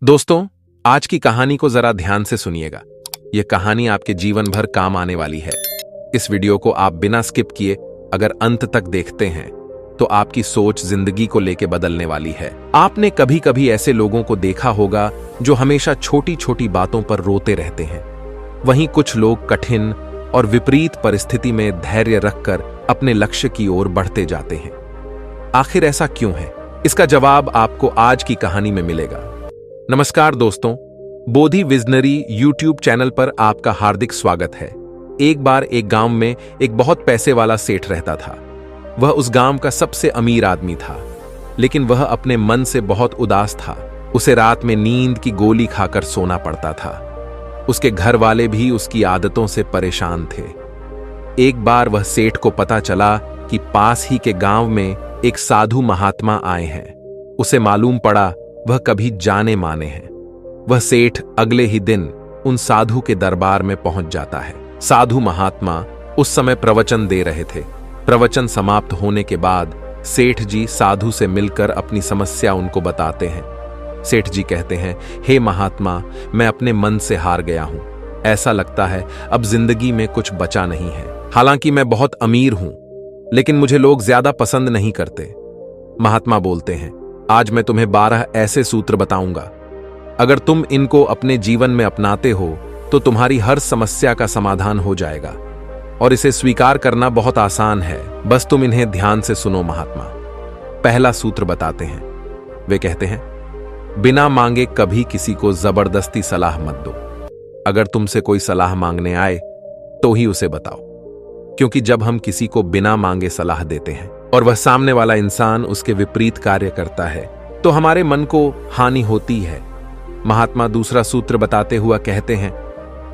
दोस्तों, आज की कहानी को जरा ध्यान से सुनिएगा। यह कहानी आपके जीवन भर काम आने वाली है। इस वीडियो को आप बिना स्किप किए अगर अंत तक देखते हैं तो आपकी सोच जिंदगी को लेकर बदलने वाली है। आपने कभी कभी ऐसे लोगों को देखा होगा जो हमेशा छोटी छोटी बातों पर रोते रहते हैं। वहीं कुछ लोग कठिन और विपरीत परिस्थिति में धैर्य रखकर अपने लक्ष्य की ओर बढ़ते जाते हैं। आखिर ऐसा क्यों है? इसका जवाब आपको आज की कहानी में मिलेगा। नमस्कार दोस्तों, बोधि विजनरी यूट्यूब चैनल पर आपका हार्दिक स्वागत है। एक बार एक गांव में एक बहुत पैसे वाला सेठ रहता था। वह उस गांव का सबसे अमीर आदमी था, लेकिन वह अपने मन से बहुत उदास था। उसे रात में नींद की गोली खाकर सोना पड़ता था। उसके घर वाले भी उसकी आदतों से परेशान थे। एक बार वह सेठ को पता चला कि पास ही के गांव में एक साधु महात्मा आए हैं। उसे मालूम पड़ा वह कभी जाने माने हैं। वह सेठ अगले ही दिन उन साधु के दरबार में पहुंच जाता है। साधु महात्मा उस समय प्रवचन दे रहे थे। प्रवचन समाप्त होने के बाद सेठ जी साधु से मिलकर अपनी समस्या उनको बताते हैं। सेठ जी कहते हैं, हे महात्मा, मैं अपने मन से हार गया हूं। ऐसा लगता है अब जिंदगी में कुछ बचा नहीं है। हालांकि मैं बहुत अमीर हूं, लेकिन मुझे लोग ज्यादा पसंद नहीं करते। महात्मा बोलते हैं, आज मैं तुम्हें 12 ऐसे सूत्र बताऊंगा। अगर तुम इनको अपने जीवन में अपनाते हो तो तुम्हारी हर समस्या का समाधान हो जाएगा और इसे स्वीकार करना बहुत आसान है। बस तुम इन्हें ध्यान से सुनो। महात्मा पहला सूत्र बताते हैं। वे कहते हैं, बिना मांगे कभी किसी को जबरदस्ती सलाह मत दो। अगर तुमसे कोई सलाह मांगने आए तो ही उसे बताओ, क्योंकि जब हम किसी को बिना मांगे सलाह देते हैं और वह सामने वाला इंसान उसके विपरीत कार्य करता है तो हमारे मन को हानि होती है। महात्मा दूसरा सूत्र बताते हुए कहते हैं,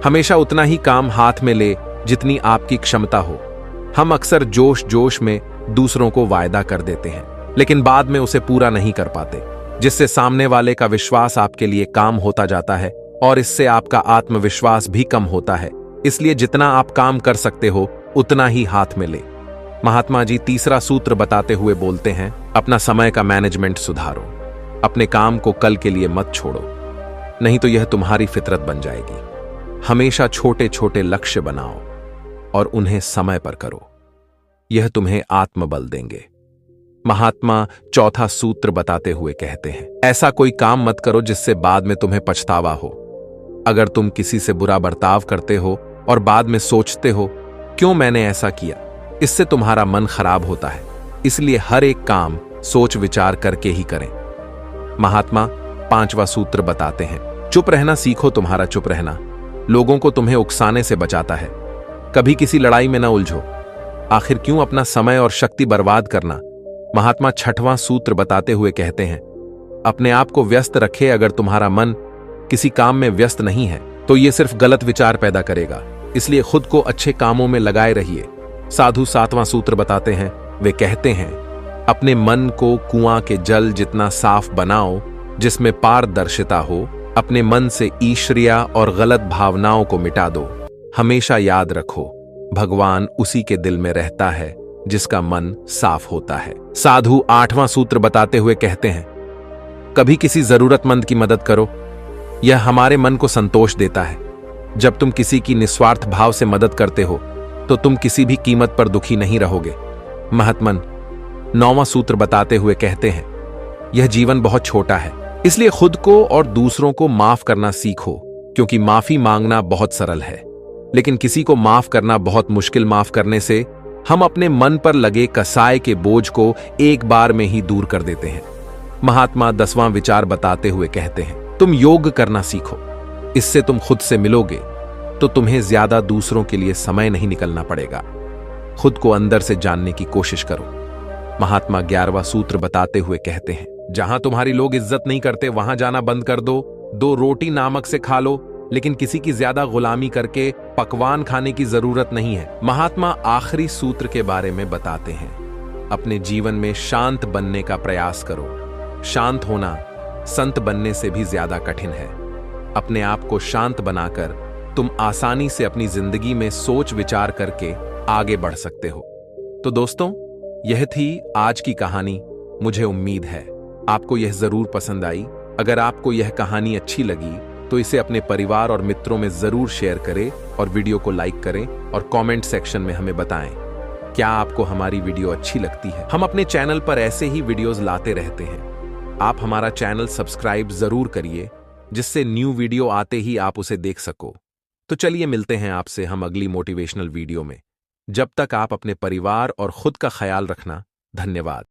हमेशा उतना ही काम हाथ में ले जितनी आपकी क्षमता हो। हम अक्सर जोश जोश में दूसरों को वायदा कर देते हैं, लेकिन बाद में उसे पूरा नहीं कर पाते, जिससे सामने वाले का विश्वास आपके लिए काम होता जाता है और इससे आपका आत्मविश्वास भी कम होता है। इसलिए जितना आप काम कर सकते हो उतना ही हाथ में ले। महात्मा जी तीसरा सूत्र बताते हुए बोलते हैं, अपना समय का मैनेजमेंट सुधारो। अपने काम को कल के लिए मत छोड़ो, नहीं तो यह तुम्हारी फितरत बन जाएगी। हमेशा छोटे छोटे लक्ष्य बनाओ और उन्हें समय पर करो। यह तुम्हें आत्मबल देंगे। महात्मा चौथा सूत्र बताते हुए कहते हैं, ऐसा कोई काम मत करो जिससे बाद में तुम्हें पछतावा हो। अगर तुम किसी से बुरा बर्ताव करते हो और बाद में सोचते हो क्यों मैंने ऐसा किया, इससे तुम्हारा मन खराब होता है। इसलिए हर एक काम सोच विचार करके ही करें। महात्मा पांचवा सूत्र बताते हैं, चुप रहना सीखो। तुम्हारा चुप रहना लोगों को तुम्हें उकसाने से बचाता है। कभी किसी लड़ाई में न उलझो। आखिर क्यों अपना समय और शक्ति बर्बाद करना। महात्मा छठवां सूत्र बताते हुए कहते हैं, अपने आप को व्यस्त रखे। अगर तुम्हारा मन किसी काम में व्यस्त नहीं है तो यह सिर्फ गलत विचार पैदा करेगा। इसलिए खुद को अच्छे कामों में लगाए रहिए। साधु सातवां सूत्र बताते हैं। वे कहते हैं, अपने मन को कुआं के जल जितना साफ बनाओ जिसमें पारदर्शिता हो। अपने मन से ईर्ष्या और गलत भावनाओं को मिटा दो। हमेशा याद रखो, भगवान उसी के दिल में रहता है जिसका मन साफ होता है। साधु आठवां सूत्र बताते हुए कहते हैं, कभी किसी जरूरतमंद की मदद करो। यह हमारे मन को संतोष देता है। जब तुम किसी की निस्वार्थ भाव से मदद करते हो तो तुम किसी भी कीमत पर दुखी नहीं रहोगे। महात्मन नौवां सूत्र बताते हुए कहते हैं, यह जीवन बहुत छोटा है, इसलिए खुद को और दूसरों को माफ करना सीखो। क्योंकि माफी मांगना बहुत सरल है, लेकिन किसी को माफ करना बहुत मुश्किल। माफ करने से हम अपने मन पर लगे कसाय के बोझ को एक बार में ही दूर कर देते हैं। महात्मा 10वां विचार बताते हुए कहते हैं, तुम योग करना सीखो। इससे तुम खुद से मिलोगे तो तुम्हें ज्यादा दूसरों के लिए समय नहीं निकलना पड़ेगा। खुद को अंदर से जानने की कोशिश करो। महात्मा 11वां सूत्र बताते हुए कहते हैं, जहां तुम्हारी लोग इज्जत नहीं करते वहां जाना बंद कर दो। 2 रोटी नामक से खा लो, लेकिन किसी की ज्यादा गुलामी करके पकवान खाने की जरूरत नहीं है। महात्मा आखिरी सूत्र के बारे में बताते हैं, अपने जीवन में शांत बनने का प्रयास करो। शांत होना संत बनने से भी ज्यादा कठिन है। अपने आप को शांत बनाकर तुम आसानी से अपनी जिंदगी में सोच विचार करके आगे बढ़ सकते हो। तो दोस्तों, यह थी आज की कहानी। मुझे उम्मीद है आपको यह जरूर पसंद आई। अगर आपको यह कहानी अच्छी लगी तो इसे अपने परिवार और मित्रों में जरूर शेयर करें और वीडियो को लाइक करें और कमेंट सेक्शन में हमें बताएं क्या आपको हमारी वीडियो अच्छी लगती है। हम अपने चैनल पर ऐसे ही वीडियोस लाते रहते हैं। आप हमारा चैनल सब्सक्राइब जरूर करिए जिससे न्यू वीडियो आते ही आप उसे देख सको। तो चलिए मिलते हैं आपसे हम अगली मोटिवेशनल वीडियो में। जब तक आप अपने परिवार और खुद का ख्याल रखना। धन्यवाद।